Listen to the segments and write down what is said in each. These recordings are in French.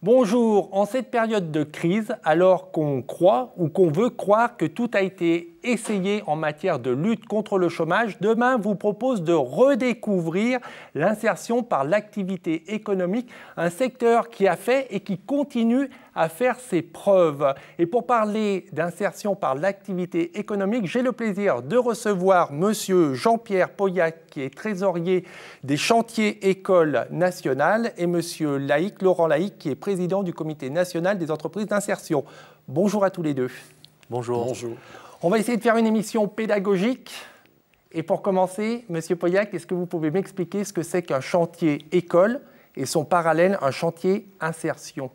Bonjour, en cette période de crise, alors qu'on croit ou qu'on veut croire que tout a été essayé en matière de lutte contre le chômage, demain vous propose de redécouvrir l'insertion par l'activité économique, un secteur qui a fait et qui continue à faire ses preuves. Et pour parler d'insertion par l'activité économique, j'ai le plaisir de recevoir monsieur Jean-Pierre Pauillac, qui est trésorier des chantiers écoles nationales, et monsieur Laïc, Laurent Laïc, qui est président du comité national des entreprises d'insertion. Bonjour à tous les deux. Bonjour. Bonjour. On va essayer de faire une émission pédagogique. Et pour commencer, monsieur Pauillac, est-ce que vous pouvez m'expliquer ce que c'est qu'un chantier école et son parallèle, un chantier insertion?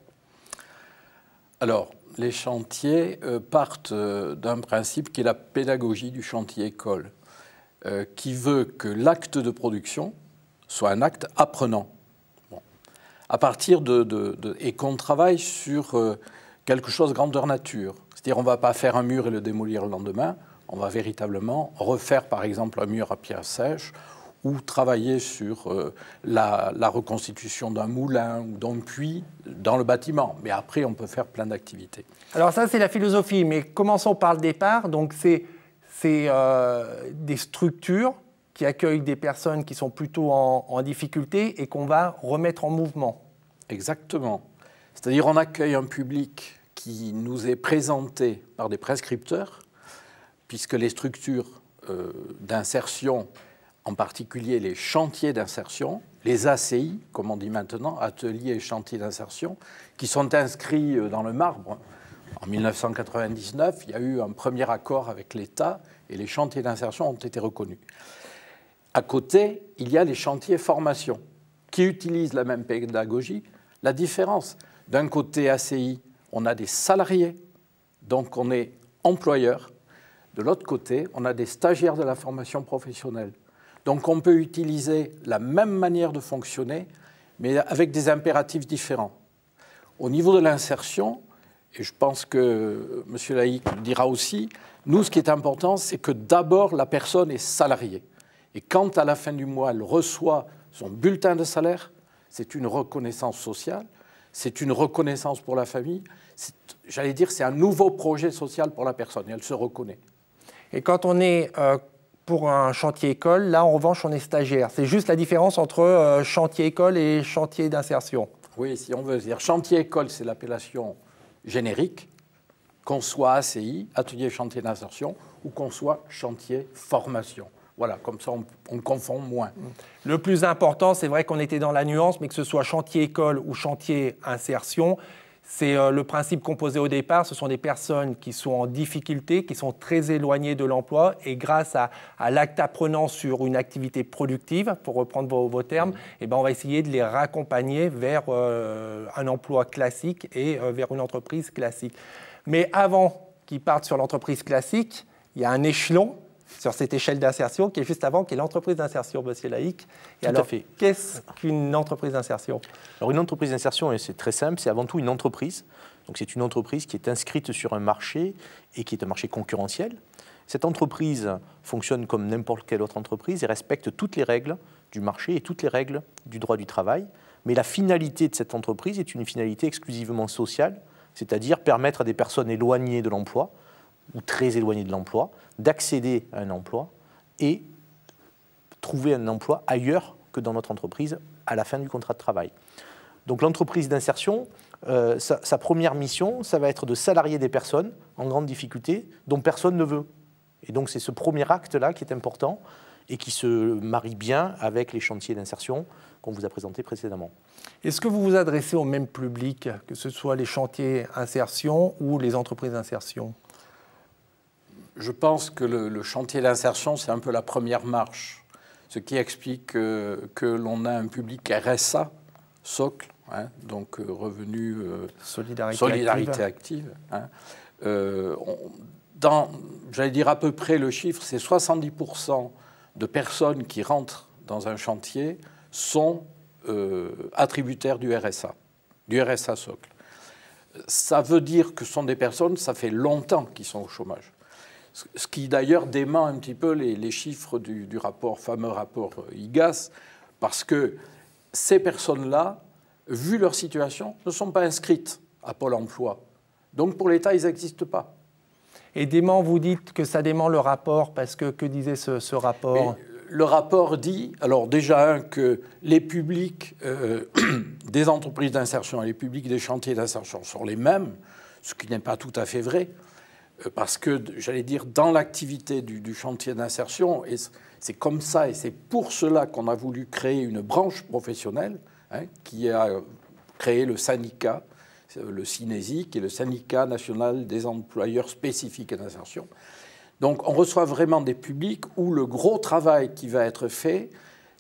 Alors, les chantiers partent d'un principe qui est la pédagogie du chantier école, qui veut que l'acte de production soit un acte apprenant. Bon. À partir et qu'on travaille sur quelque chose grandeur nature. C'est-à-dire, on ne va pas faire un mur et le démolir le lendemain. On va véritablement refaire, par exemple, un mur à pierre sèche ou travailler sur la reconstitution d'un moulin ou d'un puits dans le bâtiment. Mais après, on peut faire plein d'activités. Alors ça, c'est la philosophie, mais commençons par le départ. Donc, c'est des structures qui accueillent des personnes qui sont plutôt en difficulté et qu'on va remettre en mouvement. Exactement. C'est-à-dire, on accueille un public qui nous est présenté par des prescripteurs, puisque les structures d'insertion, en particulier les chantiers d'insertion, les ACI, comme on dit maintenant, ateliers et chantiers d'insertion, qui sont inscrits dans le marbre. En 1999, il y a eu un premier accord avec l'État et les chantiers d'insertion ont été reconnus. À côté, il y a les chantiers formation, qui utilisent la même pédagogie. La différence, d'un côté ACI, on a des salariés, donc on est employeur. De l'autre côté, on a des stagiaires de la formation professionnelle. Donc on peut utiliser la même manière de fonctionner, mais avec des impératifs différents. Au niveau de l'insertion, et je pense que M. Laïc le dira aussi, nous, ce qui est important, c'est que d'abord, la personne est salariée. Et quand, à la fin du mois, elle reçoit son bulletin de salaire, c'est une reconnaissance sociale, c'est une reconnaissance pour la famille, j'allais dire, c'est un nouveau projet social pour la personne, et elle se reconnaît. Et quand on est pour un chantier école, là, en revanche, on est stagiaire. C'est juste la différence entre chantier école et chantier d'insertion. Oui, si on veut dire chantier école, c'est l'appellation générique, qu'on soit ACI, atelier chantier d'insertion, ou qu'on soit chantier formation. Voilà, comme ça, on confond moins. Le plus important, c'est vrai qu'on était dans la nuance, mais que ce soit chantier école ou chantier insertion, c'est le principe composé au départ. Ce sont des personnes qui sont en difficulté, qui sont très éloignées de l'emploi, et grâce à l'acte apprenant sur une activité productive, pour reprendre vos termes, eh ben, on va essayer de les raccompagner vers un emploi classique et vers une entreprise classique. Mais avant qu'ils partent sur l'entreprise classique, il y a un échelon sur cette échelle d'insertion qui est juste avant, qui est l'entreprise d'insertion, monsieur Laïc. Et alors, qu'est-ce qu'une entreprise d'insertion? Alors, une entreprise d'insertion, c'est très simple, c'est avant tout une entreprise. Donc, c'est une entreprise qui est inscrite sur un marché et qui est un marché concurrentiel. Cette entreprise fonctionne comme n'importe quelle autre entreprise et respecte toutes les règles du marché et toutes les règles du droit du travail. Mais la finalité de cette entreprise est une finalité exclusivement sociale, c'est-à-dire permettre à des personnes éloignées de l'emploi ou très éloignées de l'emploi, d'accéder à un emploi et trouver un emploi ailleurs que dans notre entreprise à la fin du contrat de travail. Donc l'entreprise d'insertion, sa première mission, ça va être de salarier des personnes en grande difficulté dont personne ne veut. Et donc c'est ce premier acte-là qui est important et qui se marie bien avec les chantiers d'insertion qu'on vous a présentés précédemment. Est-ce que vous vous adressez au même public, que ce soit les chantiers insertion ou les entreprises d'insertion? Je pense que le chantier d'insertion, c'est un peu la première marche, ce qui explique que l'on a un public RSA, socle, hein, donc revenu solidarité active. Hein. J'allais dire à peu près le chiffre, c'est 70% de personnes qui rentrent dans un chantier sont attributaires du RSA socle. Ça veut dire que ce sont des personnes, ça fait longtemps qu'ils sont au chômage. Ce qui d'ailleurs dément un petit peu les chiffres du fameux rapport IGAS, parce que ces personnes-là vu leur situation, ne sont pas inscrites à Pôle emploi. Donc pour l'État, ils n'existent pas. Et dément, vous dites que ça dément le rapport, parce que disait ce rapport? Le rapport dit, alors déjà, que les publics des entreprises d'insertion et les publics des chantiers d'insertion sont les mêmes, ce qui n'est pas tout à fait vrai, parce que, j'allais dire, dans l'activité du chantier d'insertion, et c'est comme ça, et c'est pour cela qu'on a voulu créer une branche professionnelle, hein, qui a créé le syndicat, le CINESI, qui est le syndicat national des employeurs spécifiques et d'insertion. Donc on reçoit vraiment des publics où le gros travail qui va être fait,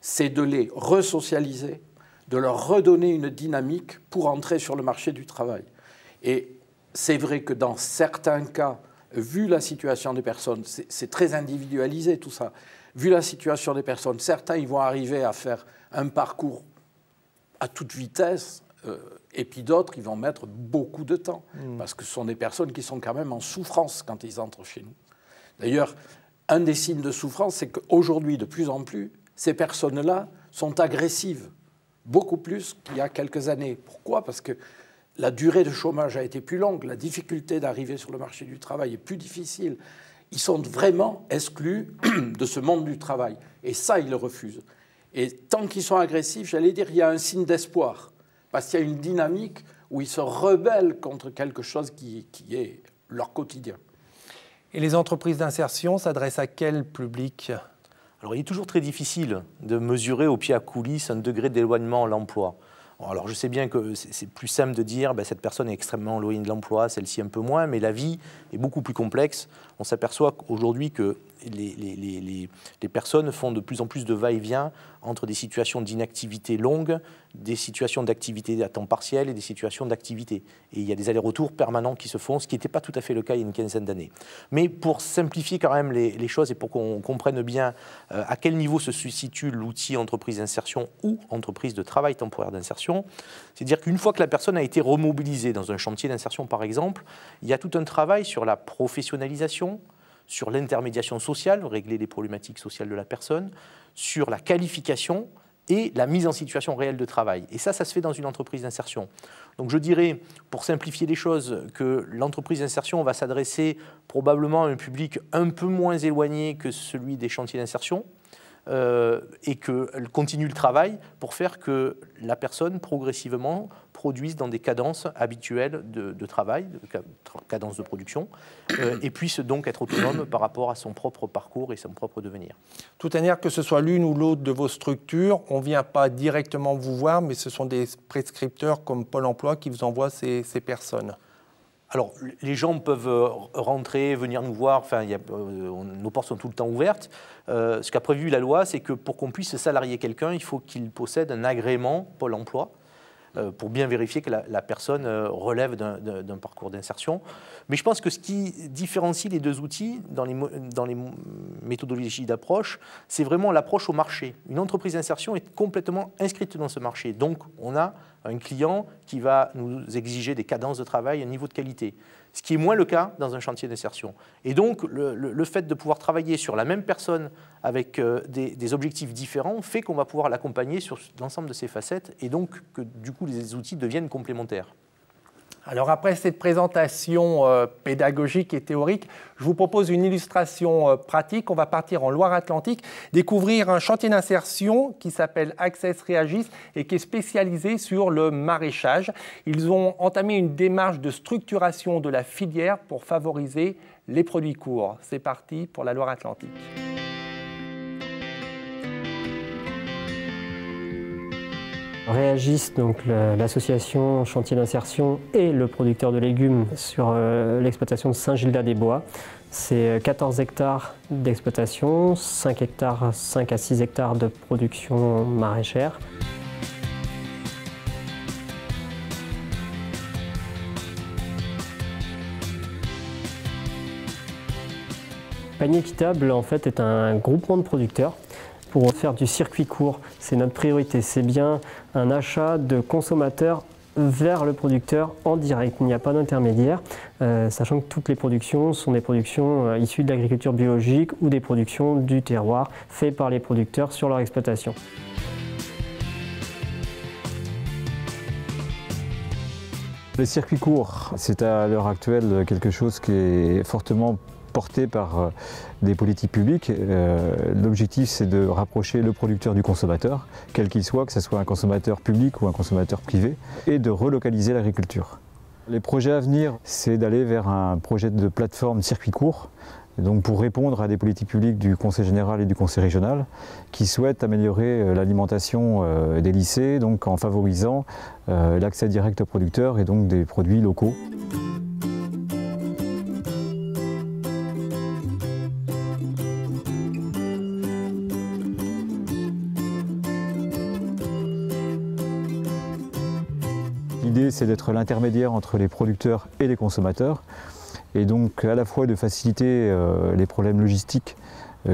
c'est de les resocialiser, de leur redonner une dynamique pour entrer sur le marché du travail. Et c'est vrai que dans certains cas, vu la situation des personnes, c'est très individualisé tout ça, vu la situation des personnes, certains ils vont arriver à faire un parcours à toute vitesse, et puis d'autres, ils vont mettre beaucoup de temps, parce que ce sont des personnes qui sont quand même en souffrance quand ils entrent chez nous. D'ailleurs, un des signes de souffrance, c'est qu'aujourd'hui, de plus en plus, ces personnes-là sont agressives, beaucoup plus qu'il y a quelques années. Pourquoi? Parce que la durée de chômage a été plus longue, la difficulté d'arriver sur le marché du travail est plus difficile. Ils sont vraiment exclus de ce monde du travail. Et ça, ils le refusent. Et tant qu'ils sont agressifs, j'allais dire, il y a un signe d'espoir. Parce qu'il y a une dynamique où ils se rebellent contre quelque chose qui est leur quotidien. Et les entreprises d'insertion s'adressent à quel public? Alors, il est toujours très difficile de mesurer au pied à coulisses un degré d'éloignement à l'emploi. Alors, je sais bien que c'est plus simple de dire cette personne est extrêmement éloignée de l'emploi, celle-ci un peu moins, mais la vie est beaucoup plus complexe. On s'aperçoit aujourd'hui que les personnes font de plus en plus de va-et-vient entre des situations d'inactivité longue, des situations d'activité à temps partiel et des situations d'activité. Et il y a des allers-retours permanents qui se font, ce qui n'était pas tout à fait le cas il y a une quinzaine d'années. Mais pour simplifier quand même les choses et pour qu'on comprenne bien à quel niveau se situe l'outil entreprise d'insertion ou entreprise de travail temporaire d'insertion, c'est-à-dire qu'une fois que la personne a été remobilisée dans un chantier d'insertion par exemple, il y a tout un travail sur la professionnalisation, sur l'intermédiation sociale, régler les problématiques sociales de la personne, sur la qualification et la mise en situation réelle de travail. Et ça se fait dans une entreprise d'insertion. Donc je dirais, pour simplifier les choses, que l'entreprise d'insertion va s'adresser probablement à un public un peu moins éloigné que celui des chantiers d'insertion, et qu'elle continue le travail pour faire que la personne progressivement produise dans des cadences habituelles de travail, cadences de production, et puisse donc être autonome par rapport à son propre parcours et son propre devenir. De toute manière, que ce soit l'une ou l'autre de vos structures, on ne vient pas directement vous voir, mais ce sont des prescripteurs comme Pôle emploi qui vous envoient ces personnes. Alors, les gens peuvent rentrer, venir nous voir, enfin, nos portes sont tout le temps ouvertes. Ce qu'a prévu la loi, c'est que pour qu'on puisse salarier quelqu'un, il faut qu'il possède un agrément Pôle emploi pour bien vérifier que la personne relève d'un parcours d'insertion. Mais je pense que ce qui différencie les deux outils dans les méthodologies d'approche, c'est vraiment l'approche au marché. Une entreprise d'insertion est complètement inscrite dans ce marché. Donc, on a un client qui va nous exiger des cadences de travail, un niveau de qualité, ce qui est moins le cas dans un chantier d'insertion. Et donc, le fait de pouvoir travailler sur la même personne avec des objectifs différents fait qu'on va pouvoir l'accompagner sur l'ensemble de ses facettes et donc que du coup les outils deviennent complémentaires. Alors après cette présentation pédagogique et théorique, je vous propose une illustration pratique. On va partir en Loire-Atlantique, découvrir un chantier d'insertion qui s'appelle Access Réagis et qui est spécialisé sur le maraîchage. Ils ont entamé une démarche de structuration de la filière pour favoriser les produits courts. C'est parti pour la Loire-Atlantique. Réagis, donc l'association chantier d'insertion et le producteur de légumes sur l'exploitation de Saint-Gildas-des-Bois. C'est 14 hectares d'exploitation, 5 à 6 hectares de production maraîchère. Panier Équitable en fait est un groupement de producteurs pour faire du circuit court. C'est notre priorité, c'est bien un achat de consommateurs vers le producteur en direct. Il n'y a pas d'intermédiaire, sachant que toutes les productions sont des productions issues de l'agriculture biologique ou des productions du terroir faites par les producteurs sur leur exploitation. Les circuits courts, c'est à l'heure actuelle quelque chose qui est fortement porté par des politiques publiques. L'objectif, c'est de rapprocher le producteur du consommateur, quel qu'il soit, que ce soit un consommateur public ou un consommateur privé, et de relocaliser l'agriculture. Les projets à venir, c'est d'aller vers un projet de plateforme circuit court, donc pour répondre à des politiques publiques du Conseil général et du Conseil régional qui souhaitent améliorer l'alimentation des lycées, donc en favorisant l'accès direct aux producteurs et donc des produits locaux. L'idée, c'est d'être l'intermédiaire entre les producteurs et les consommateurs, et donc à la fois de faciliter les problèmes logistiques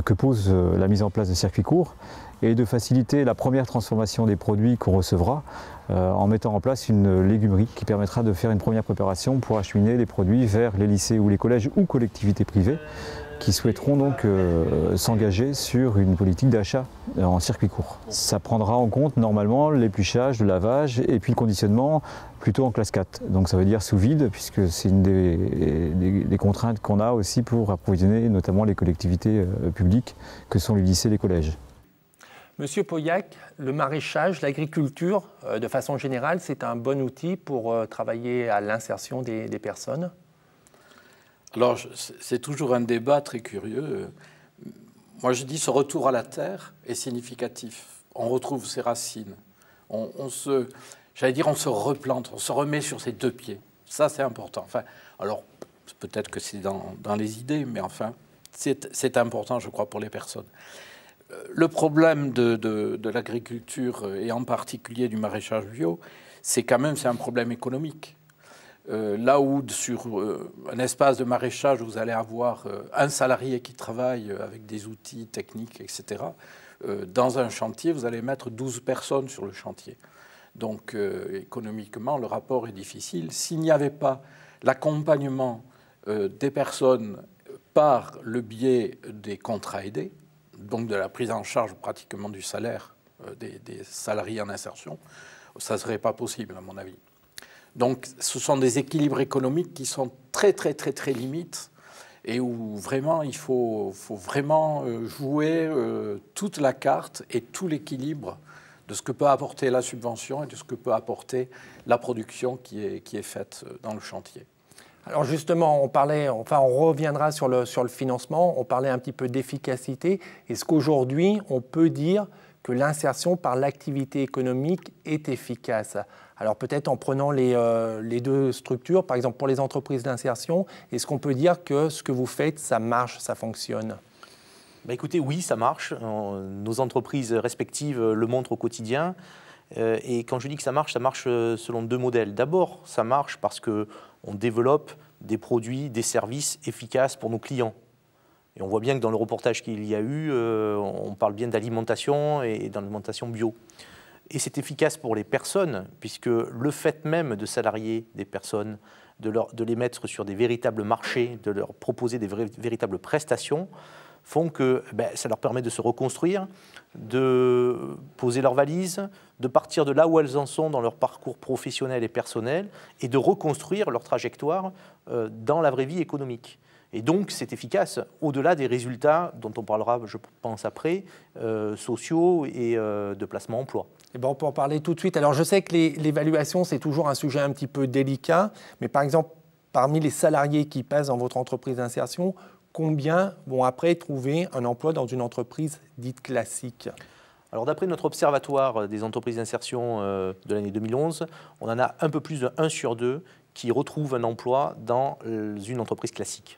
que pose la mise en place de circuits courts, et de faciliter la première transformation des produits qu'on recevra en mettant en place une légumerie qui permettra de faire une première préparation pour acheminer les produits vers les lycées ou les collèges ou collectivités privées qui souhaiteront donc s'engager sur une politique d'achat en circuit court. Ça prendra en compte normalement l'épluchage, le lavage et puis le conditionnement plutôt en classe 4. Donc ça veut dire sous vide puisque c'est une des contraintes qu'on a aussi pour approvisionner notamment les collectivités publiques que sont les lycées et les collèges. Monsieur Pauillac, le maraîchage, l'agriculture, de façon générale, c'est un bon outil pour travailler à l'insertion des personnes? Alors, c'est toujours un débat très curieux. Moi, je dis ce retour à la terre est significatif. On retrouve ses racines. J'allais dire, on se replante, on se remet sur ses deux pieds. Ça, c'est important. Enfin, alors, peut-être que c'est dans les idées, mais enfin, c'est important, je crois, pour les personnes. Le problème de l'agriculture, et en particulier du maraîchage bio, c'est quand même un problème économique. Là où sur un espace de maraîchage, vous allez avoir un salarié qui travaille avec des outils techniques, etc., dans un chantier, vous allez mettre 12 personnes sur le chantier. Donc, économiquement, le rapport est difficile. S'il n'y avait pas l'accompagnement des personnes par le biais des contrats aidés, donc de la prise en charge pratiquement du salaire des salariés en insertion, ça ne serait pas possible, à mon avis. Donc, ce sont des équilibres économiques qui sont très limites et où vraiment, il faut vraiment jouer toute la carte et tout l'équilibre de ce que peut apporter la subvention et de ce que peut apporter la production qui est faite dans le chantier. Alors justement, on reviendra sur le financement, on parlait un petit peu d'efficacité. Est-ce qu'aujourd'hui, on peut dire que l'insertion par l'activité économique est efficace? Alors peut-être en prenant les deux structures, par exemple pour les entreprises d'insertion, est-ce qu'on peut dire que ce que vous faites, ça marche, ça fonctionne? Écoutez, oui, ça marche. Nos entreprises respectives le montrent au quotidien. Et quand je dis que ça marche selon deux modèles. D'abord, ça marche parce qu'on développe des produits, des services efficaces pour nos clients. Et on voit bien que dans le reportage qu'il y a eu, on parle bien d'alimentation et d'alimentation bio. Et c'est efficace pour les personnes, puisque le fait même de salarier des personnes, de les mettre sur des véritables marchés, de leur proposer des véritables prestations, font que ça leur permet de se reconstruire, de poser leurs valises, de partir de là où elles en sont dans leur parcours professionnel et personnel, et de reconstruire leur trajectoire dans la vraie vie économique. Et donc, c'est efficace au-delà des résultats dont on parlera, je pense, après, sociaux et de placement emploi. Eh bien, on peut en parler tout de suite. Alors, je sais que l'évaluation, c'est toujours un sujet un petit peu délicat, mais par exemple, parmi les salariés qui passent dans votre entreprise d'insertion, combien vont après trouver un emploi dans une entreprise dite classique? Alors, d'après notre observatoire des entreprises d'insertion de l'année 2011, on en a un peu plus de 1 sur 2 qui retrouvent un emploi dans une entreprise classique.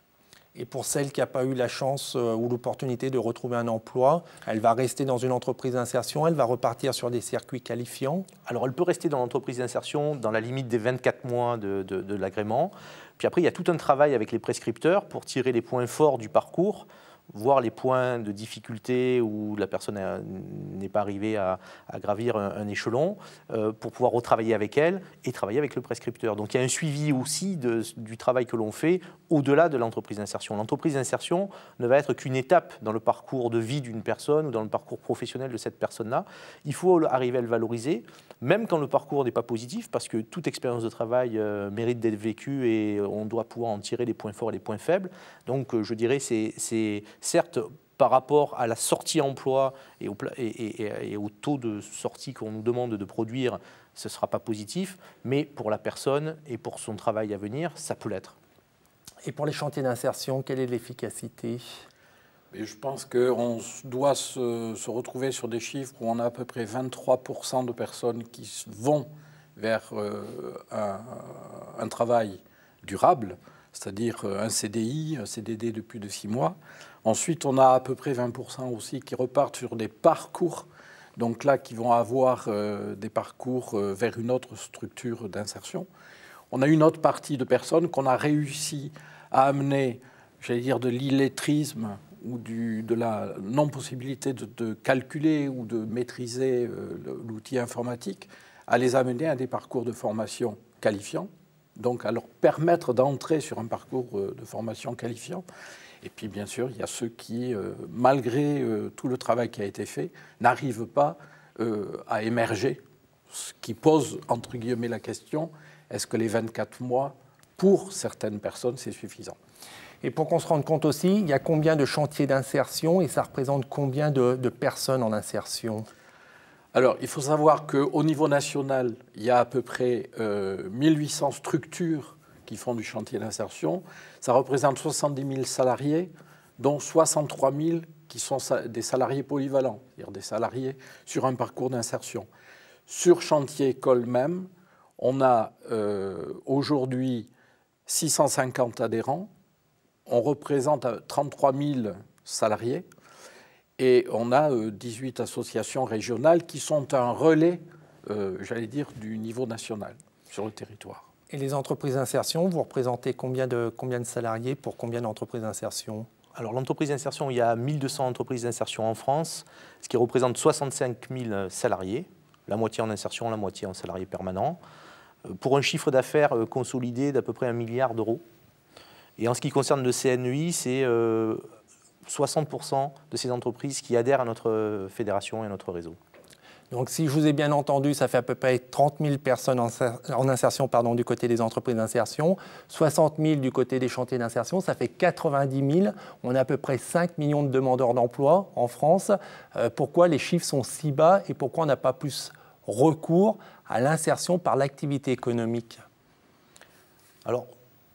Et pour celle qui n'a pas eu la chance ou l'opportunité de retrouver un emploi, elle va rester dans une entreprise d'insertion, elle va repartir sur des circuits qualifiants? Alors, elle peut rester dans l'entreprise d'insertion dans la limite des 24 mois de l'agrément. Puis après, il y a tout un travail avec les prescripteurs pour tirer les points forts du parcours, voir les points de difficulté où la personne n'est pas arrivé à gravir un échelon, pour pouvoir retravailler avec elle et travailler avec le prescripteur. Donc il y a un suivi aussi du travail que l'on fait au-delà de l'entreprise d'insertion. L'entreprise d'insertion ne va être qu'une étape dans le parcours de vie d'une personne ou dans le parcours professionnel de cette personne-là. Il faut arriver à le valoriser, même quand le parcours n'est pas positif, parce que toute expérience de travail mérite d'être vécue et on doit pouvoir en tirer les points forts et les points faibles. Donc je dirais c'est certes par rapport à la sortie emploi et au taux de sortie qu'on nous demande de produire, ce ne sera pas positif, mais pour la personne et pour son travail à venir, ça peut l'être. Et pour les chantiers d'insertion, quelle est l'efficacité ? Et je pense qu'on doit se retrouver sur des chiffres où on a à peu près 23% de personnes qui vont vers un travail durable, c'est-à-dire un CDI, un CDD de plus de 6 mois. Ensuite, on a à peu près 20% aussi qui repartent sur des parcours, donc là, qui vont avoir des parcours vers une autre structure d'insertion. On a une autre partie de personnes qu'on a réussi à amener, j'allais dire, de l'illettrisme ou de la non-possibilité de calculer ou de maîtriser l'outil informatique, à les amener à des parcours de formation qualifiants, donc à leur permettre d'entrer sur un parcours de formation qualifiant. Et puis, bien sûr, il y a ceux qui, malgré tout le travail qui a été fait, n'arrivent pas à émerger, ce qui pose, entre guillemets, la question, est-ce que les 24 mois, pour certaines personnes, c'est suffisant ? Et pour qu'on se rende compte aussi, il y a combien de chantiers d'insertion et ça représente combien de personnes en insertion ? Alors, il faut savoir qu'au niveau national, il y a à peu près 1800 structures qui font du chantier d'insertion. Ça représente 70 000 salariés, dont 63 000 qui sont des salariés polyvalents, c'est-à-dire des salariés sur un parcours d'insertion. Sur chantier école même, on a aujourd'hui 650 adhérents, on représente 33 000 salariés et on a 18 associations régionales qui sont un relais, j'allais dire, du niveau national sur le territoire. Et les entreprises d'insertion, vous représentez combien de salariés pour combien d'entreprises d'insertion ? Alors l'entreprise d'insertion, il y a 1200 entreprises d'insertion en France, ce qui représente 65 000 salariés, la moitié en insertion, la moitié en salariés permanents, pour un chiffre d'affaires consolidé d'à peu près 1 milliard d'euros. Et en ce qui concerne le CNEI, c'est 60% de ces entreprises qui adhèrent à notre fédération et à notre réseau. Donc si je vous ai bien entendu, ça fait à peu près 30 000 personnes en insertion du côté des entreprises d'insertion, 60 000 du côté des chantiers d'insertion, ça fait 90 000. On a à peu près 5 millions de demandeurs d'emploi en France. Pourquoi les chiffres sont si bas et pourquoi on n'a pas plus recours à l'insertion par l'activité économique ? Alors,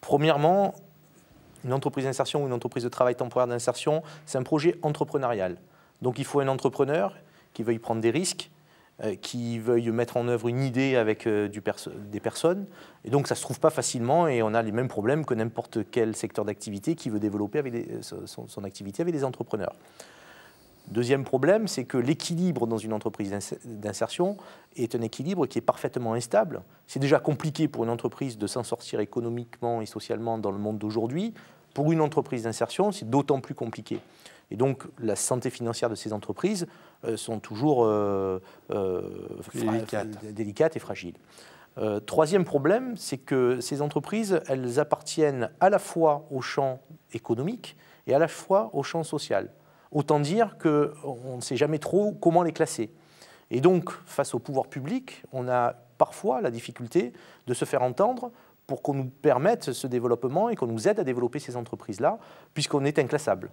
premièrement, une entreprise d'insertion ou une entreprise de travail temporaire d'insertion, c'est un projet entrepreneurial. Donc il faut un entrepreneur qui veuille prendre des risques, qui veuille mettre en œuvre une idée avec des personnes. Et donc ça ne se trouve pas facilement et on a les mêmes problèmes que n'importe quel secteur d'activité qui veut développer son activité avec des entrepreneurs. Deuxième problème, c'est que l'équilibre dans une entreprise d'insertion est un équilibre qui est parfaitement instable. C'est déjà compliqué pour une entreprise de s'en sortir économiquement et socialement dans le monde d'aujourd'hui. Pour une entreprise d'insertion, c'est d'autant plus compliqué. Et donc, la santé financière de ces entreprises sont toujours délicates et fragiles. Troisième problème, c'est que ces entreprises, elles appartiennent à la fois au champ économique et à la fois au champ social. Autant dire qu'on ne sait jamais trop comment les classer. Et donc, face au pouvoir public, on a parfois la difficulté de se faire entendre pour qu'on nous permette ce développement et qu'on nous aide à développer ces entreprises-là, puisqu'on est inclassable.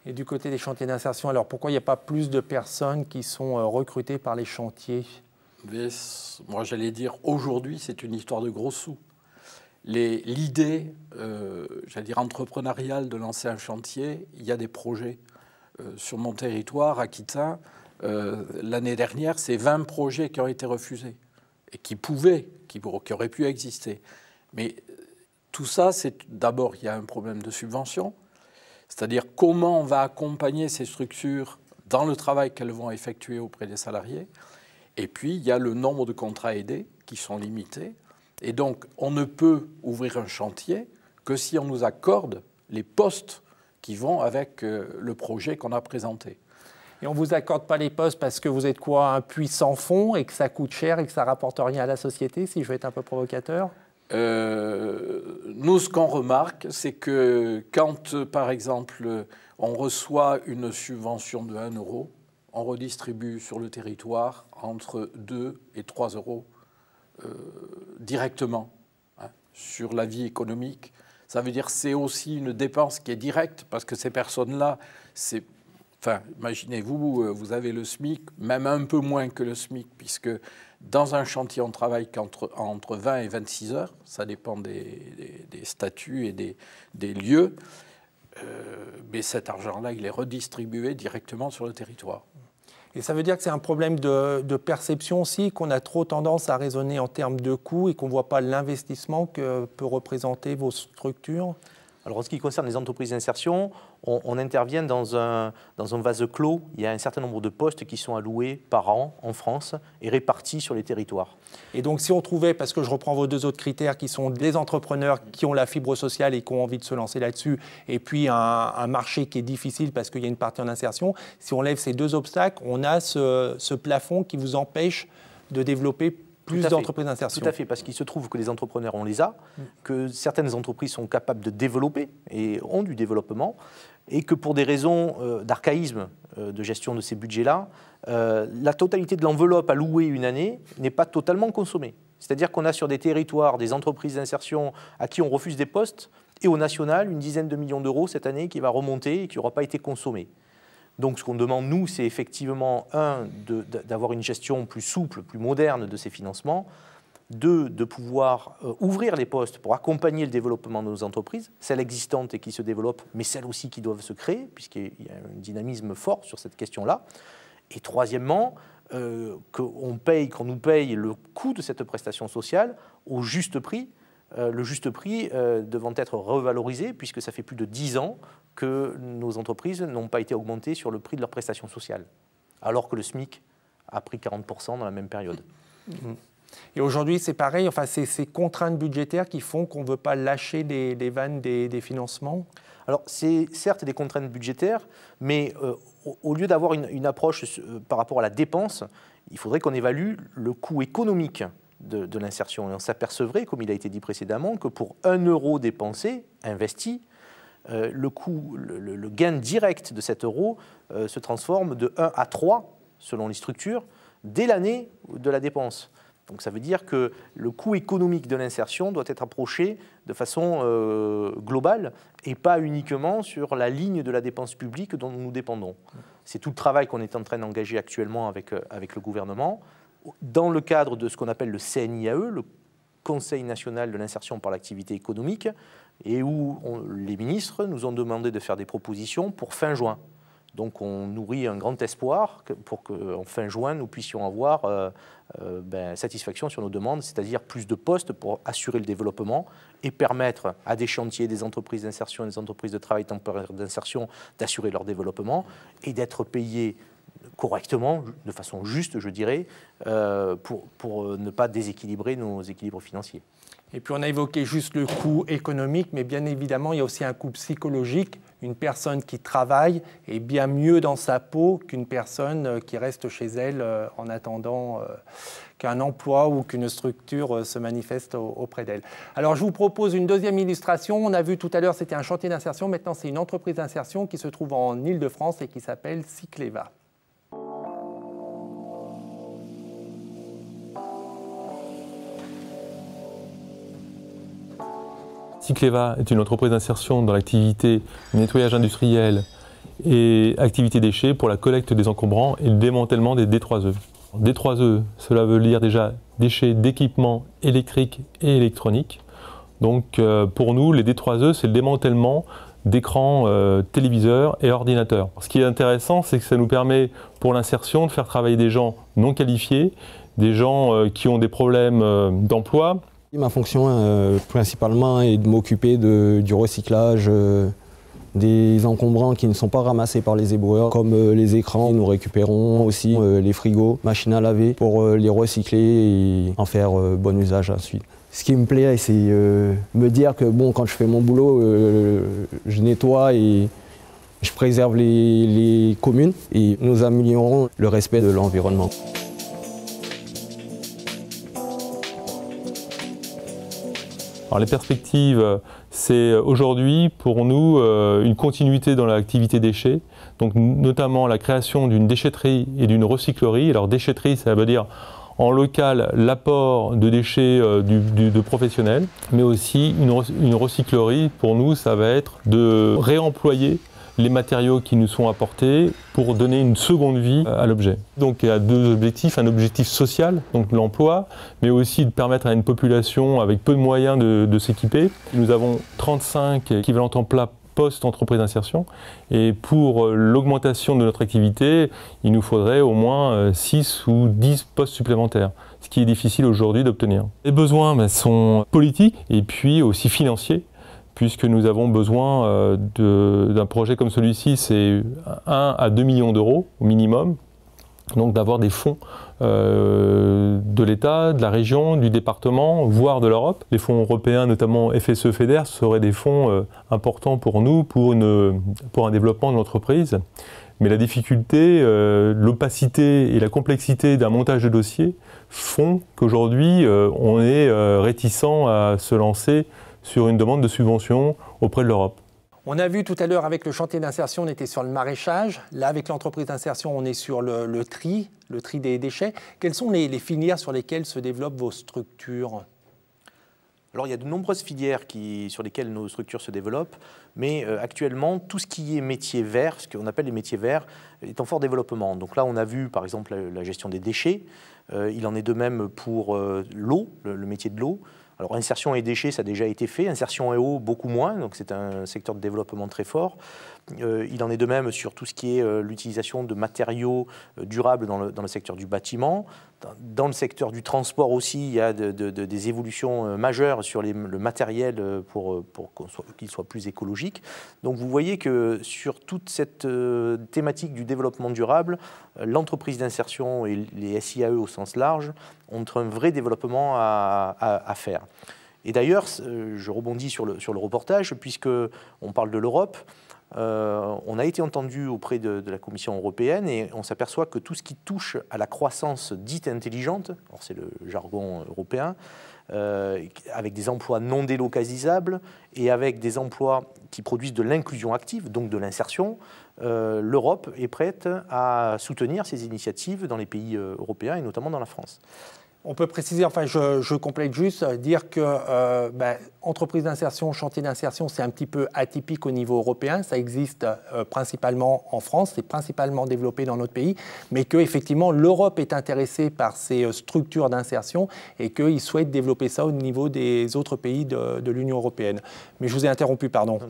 Et du côté des chantiers d'insertion, alors pourquoi il n'y a pas plus de personnes qui sont recrutées par les chantiers ? Moi, j'allais dire, aujourd'hui, c'est une histoire de gros sous. L'idée, j'allais dire, entrepreneuriale de lancer un chantier, il y a des projets sur mon territoire, aquitain. L'année dernière, c'est 20 projets qui ont été refusés et qui auraient pu exister. Mais tout ça, c'est d'abord, il y a un problème de subvention, c'est-à-dire comment on va accompagner ces structures dans le travail qu'elles vont effectuer auprès des salariés. Et puis, il y a le nombre de contrats aidés qui sont limités. Et donc, on ne peut ouvrir un chantier que si on nous accorde les postes qui vont avec le projet qu'on a présenté. Et on ne vous accorde pas les postes parce que vous êtes quoi, un puits sans fond et que ça coûte cher et que ça ne rapporte rien à la société, si je veux être un peu provocateur? Nous, ce qu'on remarque, c'est que quand, par exemple, on reçoit une subvention de 1 euro, on redistribue sur le territoire entre 2 et 3 euros directement sur la vie économique. Ça veut dire que c'est aussi une dépense qui est directe parce que ces personnes-là, imaginez-vous, vous avez le SMIC, même un peu moins que le SMIC, puisque dans un chantier, on travaille entre 20 et 26 heures, ça dépend des statuts et des lieux, mais cet argent-là, il est redistribué directement sur le territoire. Et ça veut dire que c'est un problème de perception aussi, qu'on a trop tendance à raisonner en termes de coûts et qu'on ne voit pas l'investissement que peut représenter vos structures? Alors, en ce qui concerne les entreprises d'insertion, on intervient dans un vase clos. Il y a un certain nombre de postes qui sont alloués par an en France et répartis sur les territoires. Et donc, si on trouvait, parce que je reprends vos 2 autres critères, qui sont des entrepreneurs qui ont la fibre sociale et qui ont envie de se lancer là-dessus, et puis un marché qui est difficile parce qu'il y a une partie en insertion, si on lève ces 2 obstacles, on a ce plafond qui vous empêche de développer plus d'entreprises d'insertion. Tout à fait, parce qu'il se trouve que les entrepreneurs, on les a, que certaines entreprises sont capables de développer et ont du développement, et que pour des raisons d'archaïsme de gestion de ces budgets-là, la totalité de l'enveloppe allouée une année n'est pas totalement consommée. C'est-à-dire qu'on a sur des territoires des entreprises d'insertion à qui on refuse des postes, et au national, une dizaine de millions d'euros cette année qui va remonter et qui n'aura pas été consommée. Donc ce qu'on demande, nous, c'est effectivement, d'avoir une gestion plus souple, plus moderne de ces financements, de pouvoir ouvrir les postes pour accompagner le développement de nos entreprises, celles existantes et qui se développent, mais celles aussi qui doivent se créer, puisqu'il y a un dynamisme fort sur cette question-là. Et troisièmement, qu'on nous paye le coût de cette prestation sociale au juste prix, le juste prix devant être revalorisé, puisque ça fait plus de 10 ans que nos entreprises n'ont pas été augmentées sur le prix de leurs prestations sociales, alors que le SMIC a pris 40% dans la même période. Et aujourd'hui, c'est pareil, enfin, c'est ces contraintes budgétaires qui font qu'on ne veut pas lâcher les vannes des financements? Alors, c'est certes des contraintes budgétaires, mais au lieu d'avoir une approche par rapport à la dépense, il faudrait qu'on évalue le coût économique de l'insertion. Et on s'apercevrait, comme il a été dit précédemment, que pour 1 euro dépensé, investi, le gain direct de cet euro se transforme de 1 à 3, selon les structures, dès l'année de la dépense. Donc ça veut dire que le coût économique de l'insertion doit être approché de façon globale et pas uniquement sur la ligne de la dépense publique dont nous dépendons. C'est tout le travail qu'on est en train d'engager actuellement avec le gouvernement, dans le cadre de ce qu'on appelle le CNIAE, le Conseil national de l'insertion par l'activité économique, et où les ministres nous ont demandé de faire des propositions pour fin juin. Donc on nourrit un grand espoir pour qu'en fin juin, nous puissions avoir satisfaction sur nos demandes, c'est-à-dire plus de postes pour assurer le développement et permettre à des chantiers, des entreprises d'insertion et des entreprises de travail temporaire d'insertion d'assurer leur développement et d'être payés correctement, de façon juste, je dirais, pour ne pas déséquilibrer nos équilibres financiers. Et puis on a évoqué juste le coût économique, mais bien évidemment, il y a aussi un coût psychologique. Une personne qui travaille est bien mieux dans sa peau qu'une personne qui reste chez elle en attendant qu'un emploi ou qu'une structure se manifeste auprès d'elle. Alors je vous propose une deuxième illustration. On a vu tout à l'heure, c'était un chantier d'insertion. Maintenant, c'est une entreprise d'insertion qui se trouve en Île-de-France et qui s'appelle Cycleva. Cycleva est une entreprise d'insertion dans l'activité nettoyage industriel et activité déchets pour la collecte des encombrants et le démantèlement des D3E. D3E, cela veut dire déjà déchets d'équipements électriques et électroniques. Donc pour nous, les D3E, c'est le démantèlement d'écrans téléviseurs et ordinateurs. Ce qui est intéressant, c'est que ça nous permet pour l'insertion de faire travailler des gens non qualifiés, des gens qui ont des problèmes d'emploi. Ma fonction principalement est de m'occuper du recyclage des encombrants qui ne sont pas ramassés par les éboueurs, comme les écrans. Nous récupérons aussi les frigos, machines à laver pour les recycler et en faire bon usage ensuite. Ce qui me plaît, c'est me dire que bon, quand je fais mon boulot, je nettoie et Je préserve les communes et nous améliorons le respect de l'environnement. Alors les perspectives, c'est aujourd'hui pour nous une continuité dans l'activité déchets, donc notamment la création d'une déchetterie et d'une recyclerie. Alors déchetterie, ça veut dire en local l'apport de déchets de professionnels, mais aussi une recyclerie, pour nous, ça va être de réemployer les matériaux qui nous sont apportés pour donner une seconde vie à l'objet. Donc il y a deux objectifs, un objectif social, donc l'emploi, mais aussi de permettre à une population avec peu de moyens de s'équiper. Nous avons 35 équivalents temps plein post-entreprise d'insertion, et pour l'augmentation de notre activité, il nous faudrait au moins 6 ou 10 postes supplémentaires, ce qui est difficile aujourd'hui d'obtenir. Les besoins sont politiques et puis aussi financiers, puisque nous avons besoin d'un projet comme celui-ci, c'est 1 à 2 millions d'euros au minimum, donc d'avoir des fonds de l'État, de la région, du département, voire de l'Europe. Les fonds européens, notamment FSE FEDER, seraient des fonds importants pour nous, pour un développement de l'entreprise. Mais la difficulté, l'opacité et la complexité d'un montage de dossier font qu'aujourd'hui, on est réticent à se lancer sur une demande de subvention auprès de l'Europe. On a vu tout à l'heure avec le chantier d'insertion, on était sur le maraîchage. Là, avec l'entreprise d'insertion, on est sur le tri des déchets. Quelles sont les filières sur lesquelles se développent vos structures ? Alors, il y a de nombreuses filières sur lesquelles nos structures se développent, mais actuellement, tout ce qui est métier vert, ce qu'on appelle les métiers verts, est en fort développement. Donc là, on a vu, par exemple, la gestion des déchets. Il en est de même pour l'eau, le métier de l'eau. Alors, insertion et déchets, ça a déjà été fait. Insertion et eau, beaucoup moins. Donc, c'est un secteur de développement très fort. Il en est de même sur tout ce qui est l'utilisation de matériaux durables dans le secteur du bâtiment. Dans le secteur du transport aussi, il y a des évolutions majeures sur le matériel pour qu'il soit plus écologique. Donc, vous voyez que sur toute cette thématique du développement durable, l'entreprise d'insertion et les SIAE au sens large ont un vrai développement à faire. Et d'ailleurs, je rebondis sur le reportage, puisqu'on parle de l'Europe. On a été entendu auprès de la Commission européenne et on s'aperçoit que tout ce qui touche à la croissance dite intelligente, c'est le jargon européen, avec des emplois non délocalisables et avec des emplois qui produisent de l'inclusion active, donc de l'insertion, l'Europe est prête à soutenir ces initiatives dans les pays européens et notamment dans la France. On peut préciser, enfin je complète juste, dire que entreprise d'insertion, chantier d'insertion, c'est un petit peu atypique au niveau européen. Ça existe principalement en France, c'est principalement développé dans notre pays, mais qu'effectivement l'Europe est intéressée par ces structures d'insertion et qu'ils souhaitent développer ça au niveau des autres pays de l'Union européenne. Mais je vous ai interrompu, pardon.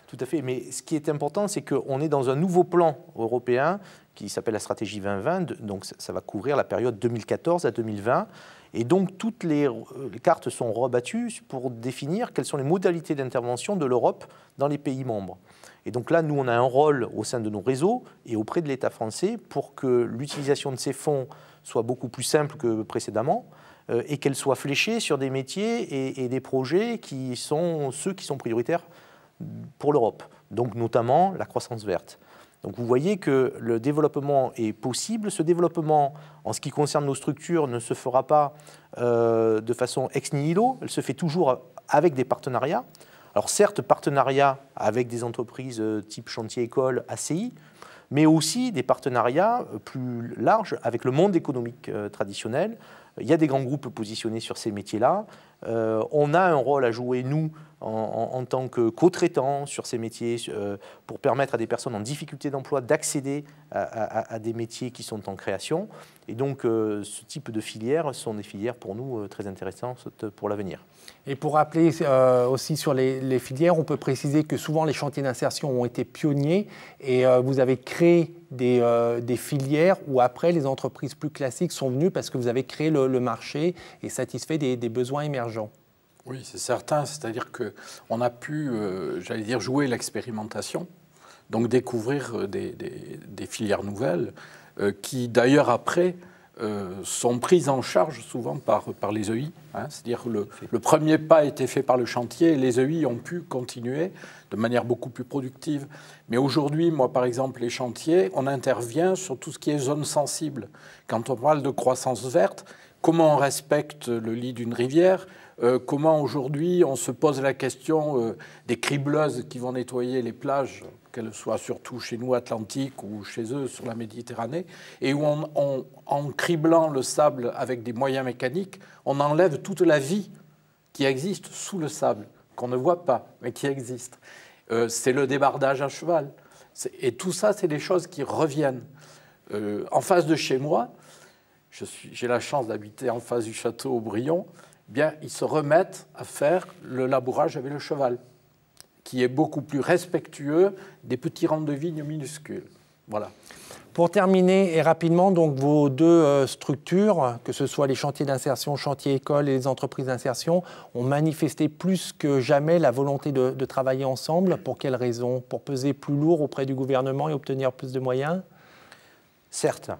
Tout à fait, mais ce qui est important, c'est qu'on est dans un nouveau plan européen qui s'appelle la stratégie 2020, donc ça va couvrir la période 2014 à 2020, et donc toutes les cartes sont rebattues pour définir quelles sont les modalités d'intervention de l'Europe dans les pays membres. Et donc là, nous, on a un rôle au sein de nos réseaux et auprès de l'État français pour que l'utilisation de ces fonds soit beaucoup plus simple que précédemment, et qu'elle soit fléchée sur des métiers et des projets qui sont ceux qui sont prioritaires pour l'Europe, donc notamment la croissance verte. Donc vous voyez que le développement est possible. Ce développement, en ce qui concerne nos structures, ne se fera pas de façon ex nihilo, elle se fait toujours avec des partenariats. Alors certes, partenariats avec des entreprises type chantier-école, ACI, mais aussi des partenariats plus larges avec le monde économique traditionnel. Il y a des grands groupes positionnés sur ces métiers-là. On a un rôle à jouer, nous, en tant que co-traitants sur ces métiers, pour permettre à des personnes en difficulté d'emploi d'accéder à des métiers qui sont en création. Et donc, ce type de filières sont des filières pour nous très intéressantes pour l'avenir. Et pour rappeler aussi sur les filières, on peut préciser que souvent les chantiers d'insertion ont été pionniers et vous avez créé des filières où après les entreprises plus classiques sont venues parce que vous avez créé le marché et satisfait des besoins émergents. Oui, c'est certain. C'est-à-dire qu'on a pu, j'allais dire, jouer l'expérimentation, donc découvrir des filières nouvelles qui, d'ailleurs, après, sont prises en charge souvent par les EI. Hein, c'est-à-dire que le premier pas a été fait par le chantier et les EI ont pu continuer de manière beaucoup plus productive. Mais aujourd'hui, moi par exemple, les chantiers, on intervient sur tout ce qui est zone sensible. Quand on parle de croissance verte, comment on respecte le lit d'une rivière, comment aujourd'hui on se pose la question des cribleuses qui vont nettoyer les plages, qu'elles soient surtout chez nous Atlantique ou chez eux sur la Méditerranée, et où en criblant le sable avec des moyens mécaniques, on enlève toute la vie qui existe sous le sable, qu'on ne voit pas, mais qui existe. C'est le débardage à cheval. Et tout ça, c'est des choses qui reviennent. En face de chez moi, j'ai la chance d'habiter en face du château Aubryon, eh bien, ils se remettent à faire le labourage avec le cheval, qui est beaucoup plus respectueux des petits rangs de vignes minuscules. Voilà. Pour terminer et rapidement, donc vos deux structures, que ce soit les chantiers d'insertion, chantiers écoles et les entreprises d'insertion, ont manifesté plus que jamais la volonté de travailler ensemble. Pour quelles raisons? Pour peser plus lourd auprès du gouvernement et obtenir plus de moyens? Certes,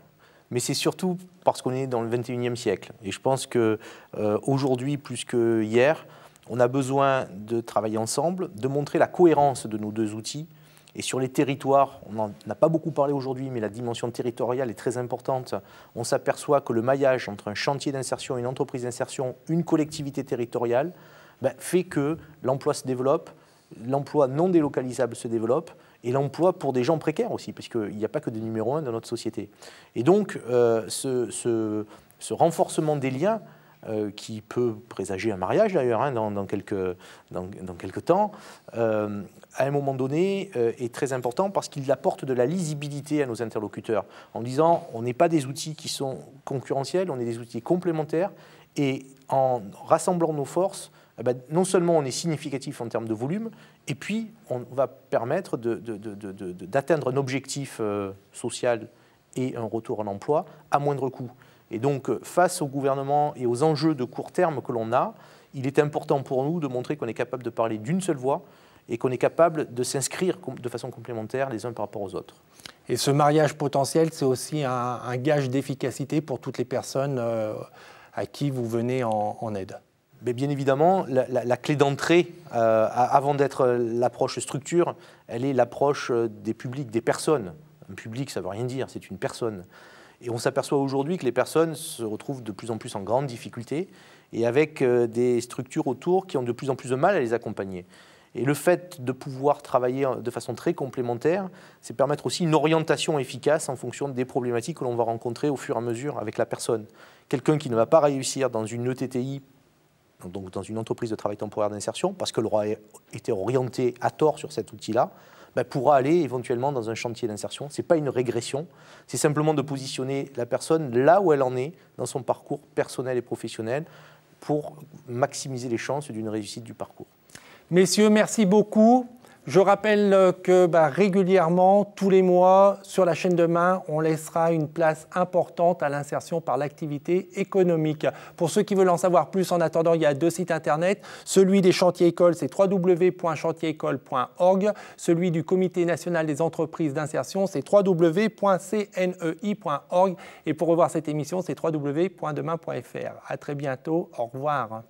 mais c'est surtout parce qu'on est dans le 21e siècle. Et je pense qu'aujourd'hui, plus que hier, on a besoin de travailler ensemble, de montrer la cohérence de nos deux outils. Et sur les territoires, on n'en a pas beaucoup parlé aujourd'hui, mais la dimension territoriale est très importante. On s'aperçoit que le maillage entre un chantier d'insertion, une entreprise d'insertion, une collectivité territoriale, fait que l'emploi se développe, l'emploi non délocalisable se développe, et l'emploi pour des gens précaires aussi, parce qu'il n'y a pas que des numéros 1 dans notre société. Et donc, ce renforcement des liens, qui peut présager un mariage d'ailleurs hein, dans quelques temps, à un moment donné est très important parce qu'il apporte de la lisibilité à nos interlocuteurs en disant on n'est pas des outils qui sont concurrentiels, on est des outils complémentaires et en rassemblant nos forces, non seulement on est significatif en termes de volume, et puis on va permettre d'atteindre un objectif social et un retour à l'emploi à moindre coût. Et donc, face au gouvernement et aux enjeux de court terme que l'on a, il est important pour nous de montrer qu'on est capable de parler d'une seule voix et qu'on est capable de s'inscrire de façon complémentaire les uns par rapport aux autres. Et ce mariage potentiel, c'est aussi un gage d'efficacité pour toutes les personnes à qui vous venez en aide. Mais bien évidemment, la clé d'entrée, avant d'être l'approche structure, elle est l'approche des publics, des personnes. Un public, ça ne veut rien dire, c'est une personne. Et on s'aperçoit aujourd'hui que les personnes se retrouvent de plus en plus en grande difficulté et avec des structures autour qui ont de plus en plus de mal à les accompagner. Et le fait de pouvoir travailler de façon très complémentaire, c'est permettre aussi une orientation efficace en fonction des problématiques que l'on va rencontrer au fur et à mesure avec la personne. Quelqu'un qui ne va pas réussir dans une ETTI, donc dans une entreprise de travail temporaire d'insertion, parce qu'elle aura été orientée à tort sur cet outil-là, pourra aller éventuellement dans un chantier d'insertion. Ce n'est pas une régression, c'est simplement de positionner la personne là où elle en est dans son parcours personnel et professionnel pour maximiser les chances d'une réussite du parcours. Messieurs, merci beaucoup. Je rappelle que régulièrement, tous les mois, sur la chaîne Demain, on laissera une place importante à l'insertion par l'activité économique. Pour ceux qui veulent en savoir plus, en attendant, il y a deux sites internet. Celui des chantiers écoles, c'est www.chantierécole.org. Celui du Comité national des entreprises d'insertion, c'est www.cnei.org. Et pour revoir cette émission, c'est www.demain.fr. À très bientôt. Au revoir.